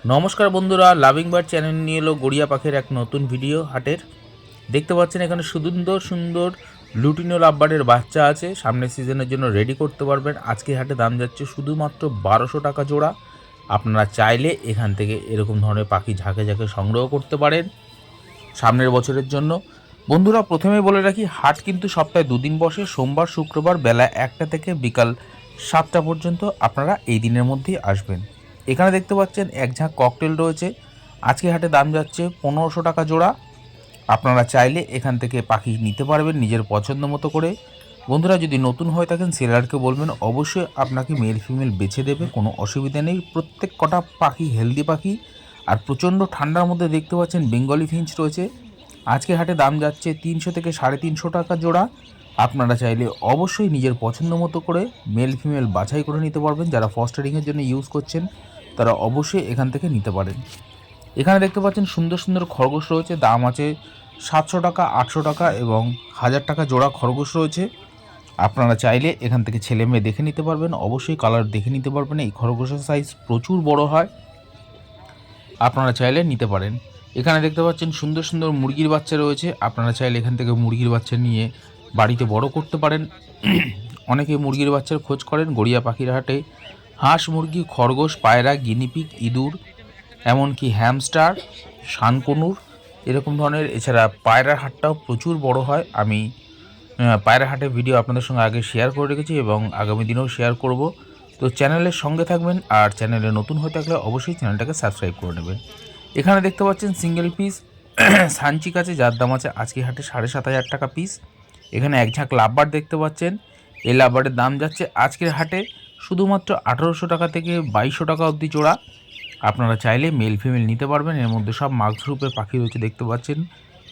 নমস্কার বন্ধুরা, loving bird channel নিয়ে এলো গড়িয়া পাখির এক নতুন ভিডিও হাটের। দেখতে পাচ্ছেন এখানে সুন্দর সুন্দর লুটিনো লাভবার্ডের বাচ্চা আছে, সামনের সিজনের জন্য রেডি করতে পারবেন। আজকে হাটে দাম যাচ্ছে শুধুমাত্র 1200 টাকা জোড়া। আপনারা চাইলে এখান থেকে এরকম ধরনের পাখি ঝাঁকে ঝাঁকে সংগ্রহ করতে পারেন সামনের বছরের জন্য। বন্ধুরা, প্রথমেই বলে রাখি, হাট কিন্তু সপ্তাহে দুদিন বসে, সোমবার শুক্রবার বেলা 1টা থেকে বিকাল 7টা পর্যন্ত। আপনারা এই দিনের মধ্যেই আসবেন। এখানে দেখতে পাচ্ছেন এক ঝাঁক ককটেল রয়েছে, আজকে হাটে দাম যাচ্ছে 1500 টাকা জোড়া। আপনারা চাইলে এখান থেকে পাখি নিতে পারবেন নিজের পছন্দ মতো করে। বন্ধুরা, যদি নতুন হয়ে থাকেন সেলারকে বলবেন অবশ্যই আপনাকে মেল ফিমেল বেছে দেবে, কোনো অসুবিধা নেই। প্রত্যেক কটা পাখি হেলদি পাখি। আর প্রচণ্ড ঠান্ডার মধ্যে দেখতে পাচ্ছেন বেঙ্গলি ফিঞ্চ রয়েছে, আজকে হাটে দাম যাচ্ছে 300 থেকে 350 টাকা জোড়া। আপনারা চাইলে অবশ্যই নিজের পছন্দ মতো করে মেল ফিমেল বাছাই করে নিতে পারবেন। যারা ফস্টারিংয়ের জন্য ইউজ করছেন তারা অবশ্যই এখান থেকে নিতে পারেন। এখানে দেখতে পাচ্ছেন সুন্দর সুন্দর খরগোশ রয়েছে, দাম আছে 700 টাকা, 800 টাকা এবং 1000 টাকা জোড়া খরগোশ রয়েছে। আপনারা চাইলে এখান থেকে ছেলে মেয়ে দেখে নিতে পারবেন, অবশ্যই কালার দেখে নিতে পারবেন। এই খরগোশের সাইজ প্রচুর বড় হয়, আপনারা চাইলে নিতে পারেন। এখানে দেখতে পাচ্ছেন সুন্দর সুন্দর মুরগির বাচ্চা রয়েছে, আপনারা চাইলে এখান থেকে মুরগির বাচ্চা নিয়ে বাড়িতে বড় করতে পারেন। অনেকে মুরগির বাচ্চার খোঁজ করেন গড়িয়া পাখির হাটে। হাঁস, মুরগি, খরগোশ, পায়রা, গিনিপিগ, ইঁদুর, এমনকি হ্যামস্টার, শানকনুর এরকম ধরনের। এছাড়া পায়রার হাটটাও প্রচুর বড় হয়। আমি পায়রা হাটের ভিডিও আপনাদের সঙ্গে আগে শেয়ার করে রেখেছি এবং আগামী দিনেও শেয়ার করব। তো চ্যানেলের সঙ্গে থাকবেন, আর চ্যানেলে নতুন হয়ে থাকলে অবশ্যই চ্যানেলটাকে সাবস্ক্রাইব করে নেবেন। এখানে দেখতে পাচ্ছেন সিঙ্গেল পিস সানচিক আছে, যার দাম আছে আজকে হাটে 7500 টাকা পিস। এখানে এক ঝাঁক লাভবার্ড দেখতে পাচ্ছেন, এই লাভবার্ডের দাম যাচ্ছে আজকের হাটে শুধুমাত্র 1800 টাকা থেকে 2200 টাকা অবধি জোড়া। আপনারা চাইলে মেল ফিমেল নিতে পারবেন। এর মধ্যে সব মাস্ক গ্রুপের পাখি রয়েছে দেখতে পাচ্ছেন।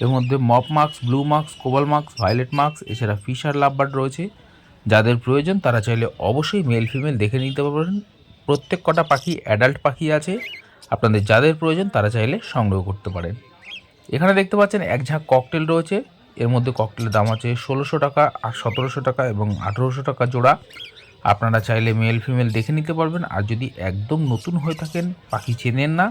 এর মধ্যে mauve mask, blue mask, cobalt mask, violet mask, এছাড়া ফিশার লাভবার্ড রয়েছে। যাদের প্রয়োজন তারা চাইলে অবশ্যই মেল ফিমেল দেখে নিতে পারবেন। প্রত্যেক কটা পাখি অ্যাডাল্ট পাখি আছে, আপনাদের যাদের প্রয়োজন তারা চাইলে সংগ্রহ করতে পারেন। এখানে দেখতে পাচ্ছেন এক ঝাঁক ককটেল রয়েছে, এর মধ্যে ককটেলের দাম আছে 1600 টাকা, আর 1700 টাকা এবং 1800 টাকা জোড়া। আপনারা চাইলে মেল ফিমেল দেখে নিতে পারবেন। আর যদি একদম নতুন হয়ে থাকেন, পাখি চেনেন না,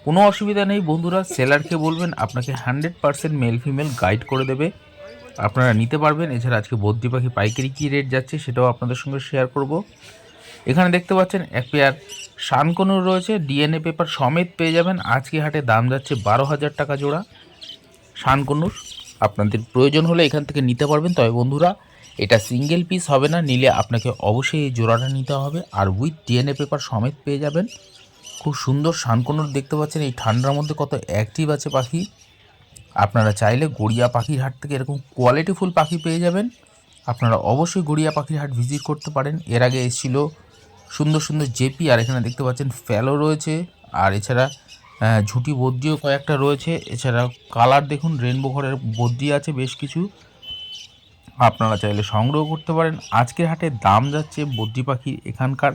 কোনো অসুবিধা নেই বন্ধুরা, সেলারকে বলবেন আপনাকে 100% মেল ফিমেল গাইড করে দেবে, আপনারা নিতে পারবেন। এছাড়া আজকে বদ্রি পাখি পাইকারি কী রেট যাচ্ছে সেটাও আপনাদের সঙ্গে শেয়ার করব। এখানে দেখতে পাচ্ছেন এক পেয়ার শানকনুর রয়েছে, ডিএনএ পেপার সমেত পেয়ে যাবেন। আজকে হাটে দাম যাচ্ছে 12,000 টাকা জোড়া শানকনুর। আপনাদের প্রয়োজন হলে এখান থেকে নিতে পারবেন। তবে বন্ধুরা, এটা সিঙ্গেল পিস হবে না, নিলে আপনাকে অবশ্যই এই জোড়াটা নিতে হবে, আর উইথ ডিএনএ পেপার সমেত পেয়ে যাবেন। খুব সুন্দর শানকনুর দেখতে পাচ্ছেন, এই ঠান্ডার মধ্যে কত অ্যাক্টিভ আছে পাখি। আপনারা চাইলে গড়িয়া পাখির হাট থেকে এরকম কোয়ালিটিফুল পাখি পেয়ে যাবেন। আপনারা অবশ্যই গড়িয়া পাখির হাট ভিজিট করতে পারেন। এর আগে এসেছিল সুন্দর সুন্দর জেপি, আর এখানে দেখতে পাচ্ছেন ফ্যালো রয়েছে, আর এছাড়া ঝুঁটি বদ্রিও কয়েকটা রয়েছে। এছাড়া কালার দেখুন, রেনবো ঘরের বদ্রি আছে বেশ কিছু, আপনারা চাইলে সংগ্রহ করতে পারেন। আজকের হাটে দাম যাচ্ছে বদ্রি পাখির এখানকার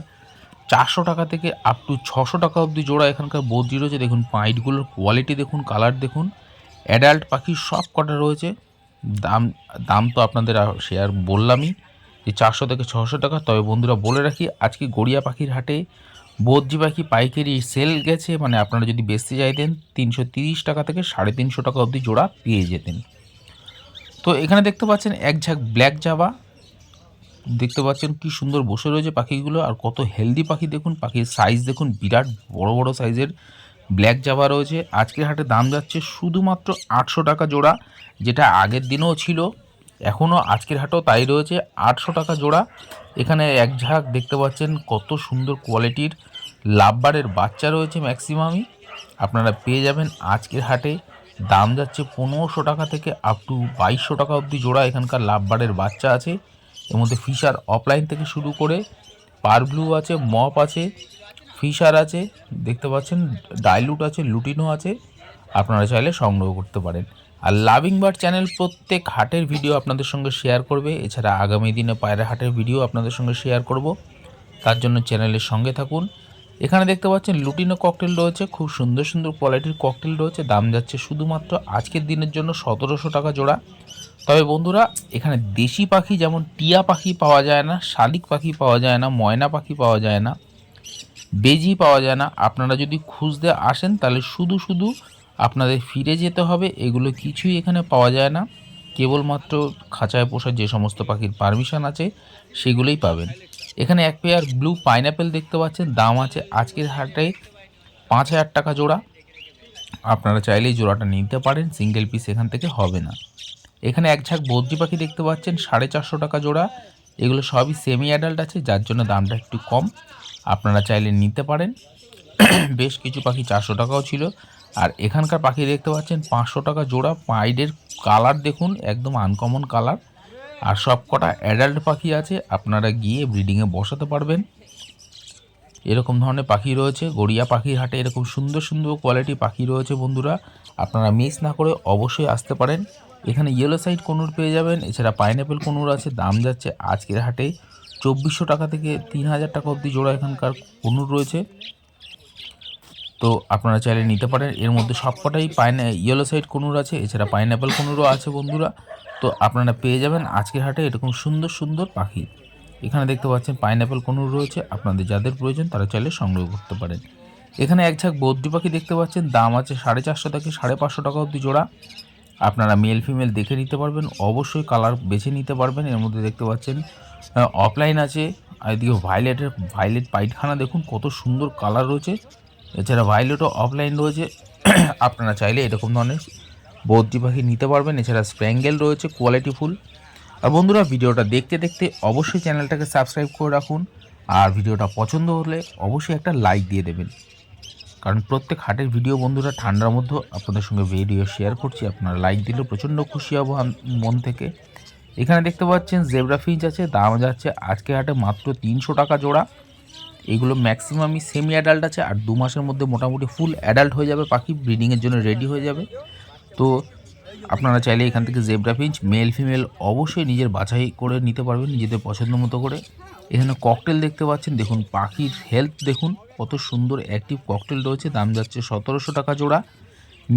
400 টাকা থেকে আপ টু 600 টাকা অবধি জোড়া এখানকার বদ্রি রয়েছে। দেখুন পাইটগুলোর কোয়ালিটি দেখুন, কালার দেখুন, অ্যাডাল্ট পাখি সব কটা রয়েছে। দাম দাম তো আপনাদের শেয়ার বললামই যে 400 থেকে 600 টাকা। তবে বন্ধুরা বলে রাখি, আজকে গড়িয়া পাখির হাটে বদ্রি পাখি পাইকারি সেল গেছে, মানে আপনারা যদি বেচতে চাইতেন 330 টাকা থেকে 350 টাকা অবধি জোড়া পেয়ে যেতেন। তো এখানে দেখতে পাচ্ছেন এক ঝাঁক ব্ল্যাক জাভা, দেখতে পাচ্ছেন কি সুন্দর বসে রয়েছে পাখিগুলো, আর কত হেলদি পাখি দেখুন, পাখির সাইজ দেখুন, বিরাট বড় বড় সাইজের ব্ল্যাক জাভা রয়েছে। আজকের হাটে দাম যাচ্ছে শুধুমাত্র 800 টাকা জোড়া, যেটা আগের দিনেও ছিল, এখনও আজকের হাটেও তাই রয়েছে, 800 টাকা জোড়া। এখানে এক ঝাঁক দেখতে পাচ্ছেন কত সুন্দর কোয়ালিটির লাভবারের বাচ্চা রয়েছে ম্যাক্সিমামই, আপনারা পেয়ে যাবেন আজকের হাটে। দাম যাচ্ছে 1500 টাকা থেকে আপ টু 2200 টাকা অবধি জোড়া এখানকার লাভবারের বাচ্চা আছে। এর মধ্যে ফিশার অফলাইন থেকে শুরু করে পারব্লু আছে, মপ আছে, ফিশার আছে, দেখতে পাচ্ছেন ডাইলুট আছে, লুটিনো আছে, আপনারা চাইলে সংগ্রহ করতে পারেন। আর লাভিং বার্ড চ্যানেল প্রত্যেক হাটের ভিডিও আপনাদের সঙ্গে শেয়ার করবে। এছাড়া আগামী দিনে পায়রা হাটের ভিডিও আপনাদের সঙ্গে শেয়ার করব, তার জন্য চ্যানেলের সঙ্গে থাকুন। এখানে দেখতে পাচ্ছেন লুটিনো ককটেল রয়েছে, খুব সুন্দর সুন্দর কোয়ালিটির ককটেল রয়েছে, দাম যাচ্ছে শুধুমাত্র আজকের দিনের জন্য 1700 টাকা জোড়া। তবে বন্ধুরা, এখানে দেশি পাখি যেমন টিয়া পাখি পাওয়া যায় না, শালিক পাখি পাওয়া যায় না, ময়না পাখি পাওয়া যায় না, বেজি পাওয়া যায় না। আপনারা যদি খুঁজতে আসেন তাহলে শুধু শুধু আপনাদের ফিরে যেতে হবে। এগুলো কিছুই এখানে পাওয়া যায় না, কেবলমাত্র খাঁচায় পোষা যে সমস্ত পাখির পারমিশন আছে সেগুলোই পাবেন। এখানে এক পেয়ার ব্লু পাইনঅ্যাপেল দেখতে পাচ্ছেন, দাম আছে আজকের হাটে 5,000 টাকা জোড়া। আপনারা চাইলেই জোড়াটা নিতে পারেন, সিঙ্গেল পিস এখান থেকে হবে না। এখানে এক ঝাঁক বদ্রি পাখি দেখতে পাচ্ছেন 450 টাকা জোড়া। এগুলো সবই সেমি অ্যাডাল্ট আছে, যার জন্য দামটা একটু কম, আপনারা চাইলে নিতে পারেন। বেশ কিছু পাখি 400 টাকাও ছিল। আর এখানকার পাখি দেখতে পাচ্ছেন 500 টাকা জোড়া। পাইডের কালার দেখুন, একদম আনকমন কালার। আর সব কটা অ্যাডাল্ট পাখি আছে, আপনারা গিয়ে ব্রিডিংয়ে বসাতে পারবেন। এরকম ধরনের পাখি রয়েছে গড়িয়া পাখির হাটে। এরকম সুন্দর সুন্দর কোয়ালিটি পাখি রয়েছে বন্ধুরা, আপনারা মিস না করে অবশ্যই আসতে পারেন। এখানে ইয়েলো সাইড কনুর পেয়ে যাবেন, এছাড়া পাইনঅ্যাপেল কনুর আছে। দাম যাচ্ছে আজকের হাটে 2400 টাকা থেকে 3000 টাকা অবধি জোড়া এখানকার কনুর রয়েছে। তো আপনারা চাইলে নিতে পারেন। এর মধ্যে সবকটাই ইয়েলো সাইড কনুর আছে, এছাড়া পাইনঅ্যাপেল কনুরও আছে বন্ধুরা। তো আপনারা পেয়ে যাবেন আজকের হাটে এরকম সুন্দর সুন্দর পাখি। এখানে দেখতে পাচ্ছেন পাইনঅ্যাপেল কনুর রয়েছে, আপনাদের যাদের প্রয়োজন তারা চাইলে সংগ্রহ করতে পারেন। এখানে এক ঝাঁক বদ্রি পাখি দেখতে পাচ্ছেন, দাম আছে 450 থেকে 550 টাকা অবধি জোড়া। আপনারা মেল ফিমেল দেখে নিতে পারবেন, অবশ্যই কালার বেছে নিতে পারবেন। এর মধ্যে দেখতে পাচ্ছেন অফলাইন আছে, আর এদিকে ভাইলেট পাইটখানা দেখুন কত সুন্দর কালার রয়েছে। এছাড়া ভাইলেটও অফলাইন রয়েছে, আপনারা চাইলে এরকম ধরনের বদ্রি পাখি নিতে পারবেন। এছাড়া স্প্র্যাঙ্গেল রয়েছে কোয়ালিটি ফুল। আর বন্ধুরা, ভিডিওটা দেখতে দেখতে অবশ্যই চ্যানেলটাকে সাবস্ক্রাইব করে রাখুন। আর ভিডিওটা পছন্দ হলে অবশ্যই একটা লাইক দিয়ে দেবেন, কারণ প্রত্যেক হাটের ভিডিও বন্ধুরা ঠান্ডার মধ্যে আপনাদের সঙ্গে ভিডিও শেয়ার করছি। আপনারা লাইক দিলে প্রচণ্ড খুশি হব মন থেকে। এখানে দেখতে পাচ্ছেন জেব্রা ফিঞ্চ আছে, দাম যাচ্ছে আজকে হাটে মাত্র 300 টাকা জোড়া। এগুলো ম্যাক্সিমামই সেমি অ্যাডাল্ট আছে, আর 2 মাসের মধ্যে মোটামুটি ফুল অ্যাডাল্ট হয়ে যাবে পাখি, ব্রিডিংয়ের জন্য রেডি হয়ে যাবে। তো আপনারা চাইলে এখান থেকে জেব্রা ফিঞ্চ মেল ফিমেল অবশ্যই নিজের বাছাই করে নিতে পারবেন, নিজেদের পছন্দ মতো করে। এখানে ককটেল দেখতে পাচ্ছেন, দেখুন পাখির হেলথ দেখুন কত সুন্দর অ্যাক্টিভ ককটেল রয়েছে। দাম যাচ্ছে 1700 টাকা জোড়া,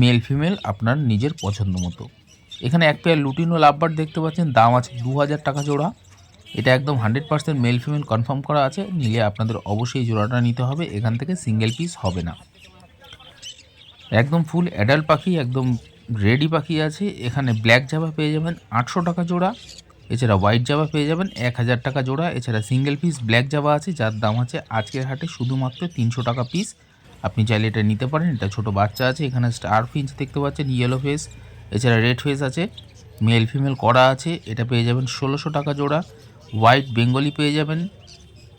মেল ফিমেল আপনার নিজের পছন্দ মতো। এখানে এক পেয়ার লুটিনো লাভবার্ড দেখতে পাচ্ছেন, দাম আছে 2000 টাকা জোড়া। এটা একদম 100% মেল ফিমেল কনফার্ম করা আছে, নিলে আপনাদের অবশ্যই জোড়াটা নিতে হবে, এখান থেকে সিঙ্গেল পিস হবে না। একদম ফুল অ্যাডাল্ট পাখি, একদম রেডি পাখি আছে। এখানে ব্ল্যাক জাভা পেয়ে যাবেন 800 টাকা জোড়া, এছাড়া হোয়াইট জাভা পেয়ে যাবেন 1000 টাকা জোড়া। এছাড়া সিঙ্গেল পিস ব্ল্যাক জাভা আছে, যার দাম আছে আজকের হাটে শুধুমাত্র 300 টাকা পিস। আপনি চাইলে এটা নিতে পারেন, এটা ছোটো বাচ্চা আছে। এখানে স্টার ফিঞ্চ দেখতে পাচ্ছেন ইয়েলো ফেস, এছাড়া রেড ফেস আছে, মেল ফিমেল করা আছে। এটা পেয়ে যাবেন 1600 টাকা জোড়া। হোয়াইট বেঙ্গলি পেয়ে যাবেন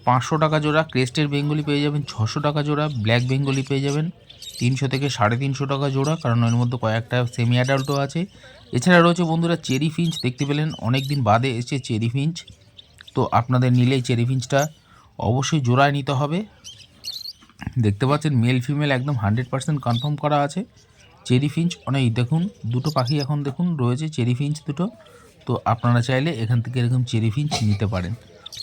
500 টাকা জোড়া, ক্রেস্টের বেঙ্গলি পেয়ে যাবেন 600 টাকা জোড়া, ব্ল্যাক বেঙ্গলি পেয়ে যাবেন 300 থেকে 350 টাকা জোড়া, কারণ এর মধ্যে কয়েকটা সেমি অ্যাডাল্টও আছে। এছাড়া রয়েছে বন্ধুরা চেরি ফিঞ্চ, দেখতে পেলেন অনেক দিন বাদে এসেছে চেরি ফিঞ্চ। তো আপনাদের নিলেই চেরি ফিঞ্চটা অবশ্যই জোড়ায় নিতে হবে। দেখতে পাচ্ছেন মেল ফিমেল একদম 100% কনফার্ম করা আছে। চেরি ফিঞ্চ অনেক দেখুন, দুটো পাখি এখন দেখুন রয়েছে চেরি ফিঞ্চ দুটো। তো আপনারা চাইলে এখান থেকে এরকম চেরি ফিঞ্চ নিতে পারেন,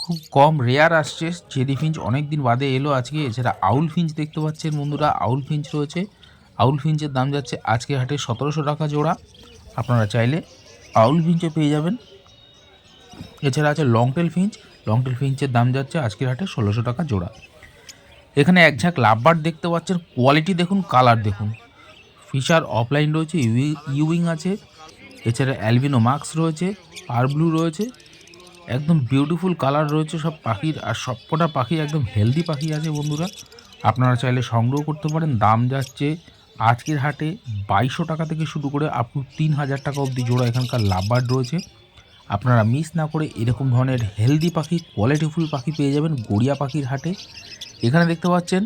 খুব কম রেয়ার আসছে চেরি ফিঞ্চ, অনেক দিন বাদে এলো আজকে। এছাড়া আউল ফিঞ্চ দেখতে পাচ্ছেন বন্ধুরা, আউল ফিঞ্চ রয়েছে। আউল ফিঞ্চের দাম যাচ্ছে আজকে হাটে 1700 টাকা জোড়া, আপনারা চাইলে আউল ফিঞ্চও পেয়ে যাবেন। এছাড়া আছে লংটেল ফিঞ্চ, লংটেল ফিঞ্চের দাম যাচ্ছে আজকের হাটে 1600 টাকা জোড়া। এখানে এক ঝাঁক লাভবার্ড দেখতে পাচ্ছেন, কোয়ালিটি দেখুন, কালার দেখুন। ফিশার অফলাইন রয়েছে, ইউইং আছে, এছাড়া অ্যালবিনো মার্কস রয়েছে, পার ব্লু রয়েছে। একদম বিউটিফুল কালার রয়েছে সব পাখির, আর সবকটা পাখি একদম হেলদি পাখি আছে বন্ধুরা, আপনারা চাইলে সংগ্রহ করতে পারেন। দাম যাচ্ছে আজকের হাটে 2200 টাকা থেকে শুরু করে আপ টু 3000 টাকা অবধি জোড়া এখানকার লাভবার্ড রয়েছে। আপনারা মিস না করে এরকম ধরনের হেলদি পাখি, কোয়ালিটিফুল পাখি পেয়ে যাবেন গড়িয়া পাখির হাটে। এখানে দেখতে পাচ্ছেন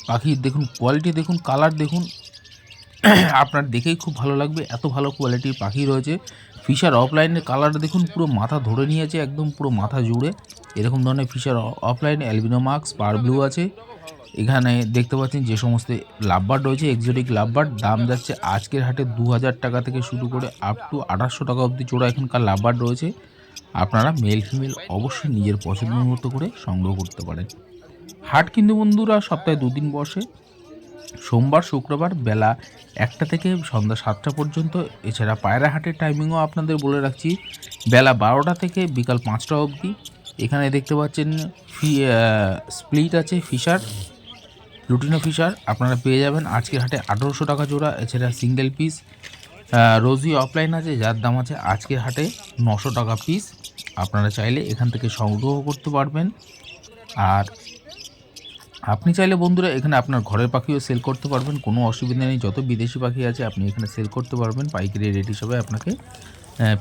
পাখির দেখুন কোয়ালিটি দেখুন, কালার দেখুন, আপনার দেখেই খুব ভালো লাগবে, এত ভালো কোয়ালিটির পাখি রয়েছে। ফিশার অফলাইনের কালার দেখুন, পুরো মাথা ধরে নিয়েছে, একদম পুরো মাথা জুড়ে এরকম ধরনের ফিশার অফলাইনে অ্যালবিনো মার্কস, পার ব্লু আছে। এখানে দেখতে পাচ্ছেন যে সমস্ত লাভবার্ড রয়েছে, এক্সোটিক লাভবার্ড, দাম যাচ্ছে আজকের হাটে 2000 টাকা থেকে শুরু করে আপ টু 2800 টাকা অবধি জোড়া এখানকার লাভবার্ড রয়েছে। আপনারা মেল ফিমেল অবশ্যই নিজের পছন্দ মতো করে সংগ্রহ করতে পারেন। হাট কিন্তু বন্ধুরা সপ্তাহে 2 দিন বসে, সোমবার শুক্রবার বেলা 1টা থেকে সন্ধ্যা 7টা পর্যন্ত। এছাড়া পায়রা হাটের টাইমিংও আপনাদের বলে রাখছি, বেলা 12টা থেকে বিকাল 5টা অবধি। এখানে দেখতে পাচ্ছেন স্প্লিট আছে ফিশার, লুটিনো ফিশার আপনারা পেয়ে যাবেন আজকের হাটে 1800 টাকা জোড়া। এছাড়া সিঙ্গেল পিস রোজি অফলাইন আছে, যার দাম আছে আজকের হাটে 900 টাকা পিস। আপনারা চাইলে এখান থেকে সংগ্রহ করতে পারবেন। আর আপনি চাইলে বন্ধুরা এখানে আপনার ঘরের পাখিও সেল করতে পারবেন, কোনো অসুবিধা নেই। যত বিদেশি পাখি আছে আপনি এখানে সেল করতে পারবেন, পাইকারি রেট হিসাবে আপনাকে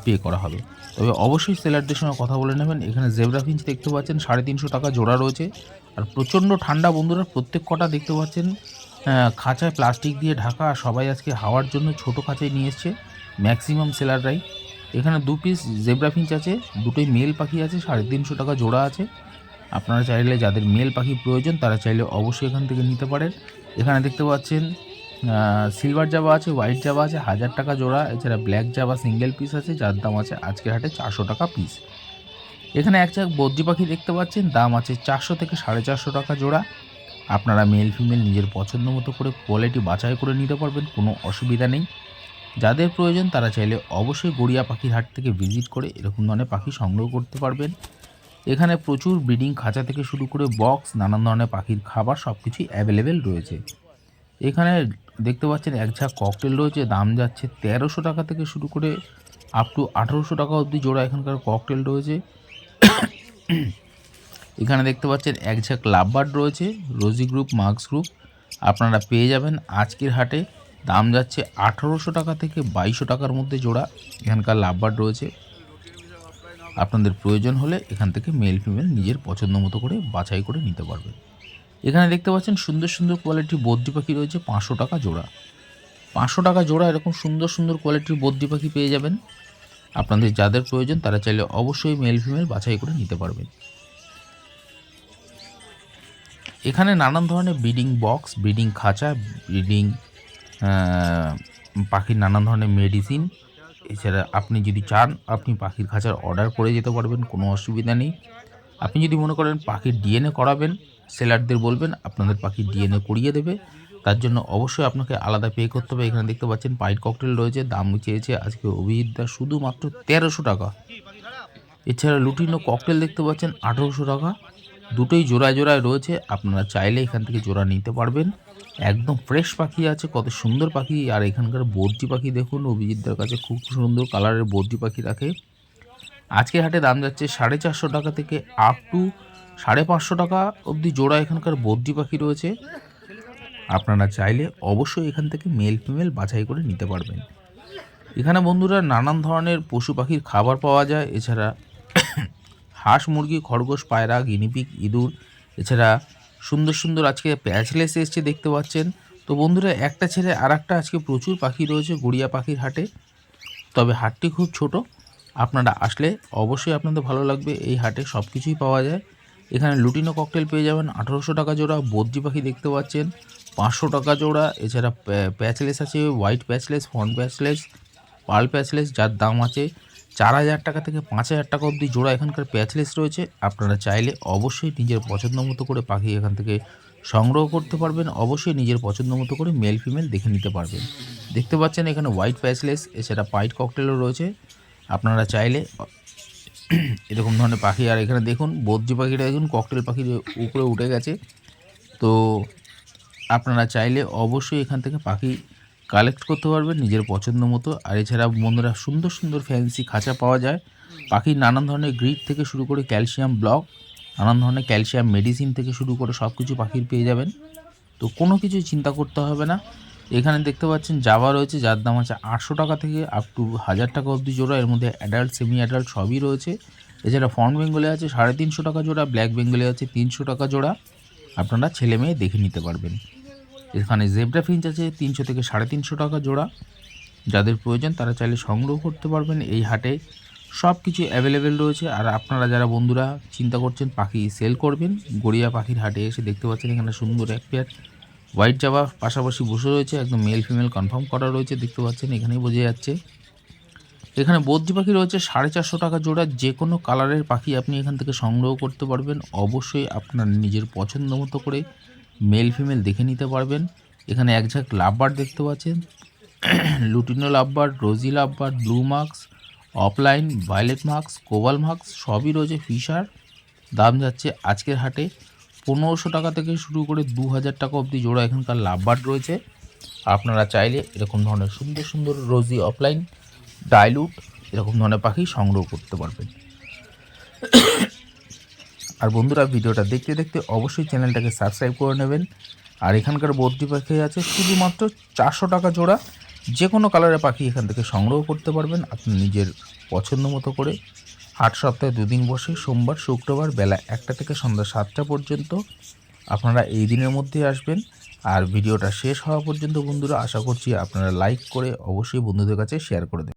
পে করা হবে। তবে অবশ্যই সেলারদের সঙ্গে কথা বলে নেবেন। এখানে জেব্রা ফিঞ্চ দেখতে পাচ্ছেন 350 টাকা জোড়া রয়েছে। আর প্রচণ্ড ঠান্ডা বন্ধুরা, প্রত্যেক কটা দেখতে পাচ্ছেন খাঁচায় প্লাস্টিক দিয়ে ঢাকা। আর সবাই আজকে হাওয়ার জন্য ছোট খাঁচায় নিয়ে এসছে ম্যাক্সিমাম সেলাররাই। এখানে 2 পিস জেব্রা ফিঞ্চ আছে, দুটোই মেল পাখি আছে, 350 টাকা জোড়া আছে। আপনারা চাইলে যাদের মেল পাখি প্রয়োজন তারা চাইলে অবশ্যই এখান থেকে নিতে পারেন। এখানে দেখতে পাচ্ছেন সিলভার জাবা আছে, হোয়াইট জাবা আছে 1000 টাকা জোড়া। এছাড়া ব্ল্যাক জাবা সিঙ্গেল পিস আছে, যার দাম আছে আজকের হাটে 400 টাকা পিস। এখানে এক চাক বদ্রি পাখি দেখতে পাচ্ছেন, দাম আছে 400 থেকে 450 টাকা জোড়া। আপনারা মেল ফিমেল নিজের পছন্দ মতো করে কোয়ালিটি বাছাই করে নিতে পারবেন, কোনো অসুবিধা নেই। যাদের প্রয়োজন তারা চাইলে অবশ্যই গড়িয়া পাখির হাট থেকে ভিজিট করে এরকম ধরনের পাখি সংগ্রহ করতে পারবেন। এখানে প্রচুর ব্রিডিং খাঁচা থেকে শুরু করে বক্স, নানান ধরনের পাখির খাবার সব কিছুই অ্যাভেলেবেল রয়েছে। এখানে দেখতে পাচ্ছেন এক ঝাঁক ককটেল রয়েছে, দাম যাচ্ছে 1300 টাকা থেকে শুরু করে আপ টু 1800 টাকা অবধি জোড়া এখানকার ককটেল রয়েছে। এখানে দেখতে পাচ্ছেন এক ঝাঁক লাভবার্ড রয়েছে, রোজি গ্রুপ, মার্কস গ্রুপ। আপনারা পেয়ে যাবেন আজকের হাটে, দাম যাচ্ছে 1800 টাকা থেকে 2200 টাকার মধ্যে জোড়া এখানকার লাভবার্ড রয়েছে। আপনাদের প্রয়োজন হলে এখান থেকে মেল ফিমেল নিজের পছন্দ মতো করে বাছাই করে নিতে পারবেন। এখানে দেখতে পাচ্ছেন সুন্দর সুন্দর কোয়ালিটির বদ্রি পাখি রয়েছে 500 টাকা জোড়া। 500 টাকা জোড়া এরকম সুন্দর সুন্দর কোয়ালিটির বদ্রি পাখি পেয়ে যাবেন। আপনাদের যাদের প্রয়োজন তারা চাইলে অবশ্যই মেল ফিমেল বাছাই করে নিতে পারবেন। এখানে নানান ধরনের ব্রিডিং বক্স, ব্রিডিং খাঁচা, ব্রিডিং পাখির নানান ধরনের মেডিসিন। এছাড়া আপনি যদি চান আপনি পাখির খাঁচার অর্ডার করে যেতে পারবেন, কোনো অসুবিধা নেই। আপনি যদি মনে করেন পাখির ডিএনএ করাবেন, সেলারদের বলবেন আপনাদের পাখির ডিএনএ করিয়ে দেবে। তার জন্য অবশ্যই আপনাকে আলাদা পে করতে হবে। এখানে দেখতে পাচ্ছেন পাইট ককটেল রয়েছে, দাম চেয়েছে আজকে অভিজিৎদা শুধুমাত্র 1300 টাকা। এছাড়া লুটিনো ককটেল দেখতে পাচ্ছেন 1800 টাকা। দুটোই জোড়ায় জোড়ায় রয়েছে, আপনারা চাইলে এখান থেকে জোড়া নিতে পারবেন। একদম ফ্রেশ পাখি আছে, কত সুন্দর পাখি। আর এখানকার বদ্রি পাখি দেখুন, অভিজিৎদার কাছে খুব সুন্দর কালারের বদ্রি পাখি রাখে। আজকে হাটে দাম যাচ্ছে 450 টাকা থেকে আপ টু 550 টাকা অবধি জোড়া এখানকার বদ্রি পাখি রয়েছে। আপনারা চাইলে অবশ্যই এখান থেকে মেল ফিমেল বাছাই করে নিতে পারবেন। এখানে বন্ধুরা নানান ধরনের পশু পাখির খাবার পাওয়া যায়। এছাড়া হাঁস, মুরগি, খরগোশ, পায়রা, গিনিপিগ, ইঁদুর, এছাড়া সুন্দর সুন্দর আজকে প্যাচলেস এসছে দেখতে পাচ্ছেন। তো বন্ধুরা একটা ছেড়ে আর একটা আজকে প্রচুর পাখি রয়েছে গড়িয়া পাখির হাটে। তবে হাটটি খুব ছোট, আপনারা আসলে অবশ্যই আপনাদের ভালো লাগবে। এই হাটে সব কিছুই পাওয়া যায়। এখানে লুটিনো ককটেল পেয়ে যাবেন 1800 টাকা জোড়া। বদ্রি পাখি দেখতে পাচ্ছেন 500 টাকা জোড়া। এছাড়া প্যাচলেস আছে, হোয়াইট প্যাচলেস, ফন্ট প্যাচলেস, পার্ল প্যাচলেস, যার দাম আছে 4000 টাকা থেকে 5000 টাকা অবধি জোড়া এখানকার প্যাচলেস রয়েছে। আপনারা চাইলে অবশ্যই নিজের পছন্দ মতো করে পাখি এখান থেকে সংগ্রহ করতে পারবেন। অবশ্যই নিজের পছন্দ মতো করে মেল ফিমেল দেখে নিতে পারবেন। দেখতে পাচ্ছেন এখানে হোয়াইট প্যাচলেস, এছাড়া পাইট ককটেলও রয়েছে। আপনারা চাইলে এরকম ধরনের পাখি, আর এখানে দেখুন বদ্রি পাখিটা দেখুন ককটেল পাখির উপরে উঠে গেছে। তো আপনারা চাইলে অবশ্যই এখান থেকে পাখি কালেক্ট করতে পারবেন নিজের পছন্দ মতো। আর এছাড়া বন্ধুরা সুন্দর সুন্দর ফ্যান্সি খাঁচা পাওয়া যায় পাখির, নানান ধরনের গ্রিড থেকে শুরু করে ক্যালসিয়াম ব্লক, নানান ধরনের ক্যালসিয়াম মেডিসিন থেকে শুরু করে সব কিছু পাখির পেয়ে যাবেন। তো কোনো কিছু চিন্তা করতে হবে না। এখানে দেখতে পাচ্ছেন জাভা রয়েছে, যার দাম আছে 800 টাকা থেকে আপ টু 1000 টাকা অবধি জোড়া। এর মধ্যে অ্যাডাল্ট, সেমি অ্যাডাল্ট সবই রয়েছে। এছাড়া ফন্ট বেঙ্গলে আছে 350 টাকা জোড়া, ব্ল্যাক বেঙ্গলে আছে 300 টাকা জোড়া। আপনারা ছেলে মেয়ে দেখে নিতে পারবেন। এখানে জেব্রা ফিঞ্চ আছে 300 থেকে 350 টাকা জোড়া। যাদের প্রয়োজন তারা চাইলে সংগ্রহ করতে পারবেন। এই হাটে সব কিছু অ্যাভেলেবেল রয়েছে। আর আপনারা যারা বন্ধুরা চিন্তা করছেন পাখি সেল করবেন, গড়িয়া পাখির হাটে এসে দেখতে পাচ্ছেন এখানে সুন্দর এক পেয়ার হোয়াইট জাবা পাশাপাশি বসে রয়েছে, একদম মেল ফিমেল কনফার্ম করা রয়েছে, দেখতে পাচ্ছেন এখানেই বোঝা যাচ্ছে। এখানে বদ্রি পাখি রয়েছে 450 টাকা জোড়া। যে কোনো কালারের পাখি আপনি এখান থেকে সংগ্রহ করতে পারবেন। অবশ্যই আপনার নিজের পছন্দ মতো করে মেল ফিমেল দেখে নিতে পারবেন। এখানে এক ঝাঁক লাভবার্ড দেখতে পাচ্ছেন, lutino lovebird, rosy lovebird, blue masks, opaline, violet masks, cobalt masks সবই রয়েছে। ফিশার দাম যাচ্ছে আজকের হাটে 1500 টাকা থেকে শুরু করে 2000 টাকা অবধি জোড়া এখানকার লাভবার্ড রয়েছে। আপনারা চাইলে এরকম ধরনের সুন্দর সুন্দর রোজি অফলাইন ডাইলুট এরকম ধরনের পাখি সংগ্রহ করতে পারবেন। আর বন্ধুরা, ভিডিওটা দেখতে দেখতে অবশ্যই চ্যানেলটাকে সাবস্ক্রাইব করে নেবেন। আর এখানকার বদ্রি পাখি আছে শুধুমাত্র 400 টাকা জোড়া। যে কোনো কালারের পাখি এখান থেকে সংগ্রহ করতে পারবেন আপনি নিজের পছন্দ মতো করে। হাট সপ্তাহে 2 দিন বসে, সোমবার শুক্রবার বেলা 1টা থেকে সন্ধ্যা 7টা পর্যন্ত। আপনারা এই দিনের মধ্যে আসবেন। আর ভিডিওটা শেষ হওয়া পর্যন্ত বন্ধুরা আশা করছি আপনারা লাইক করে অবশ্যই বন্ধুদের কাছে শেয়ার করে দেবেন।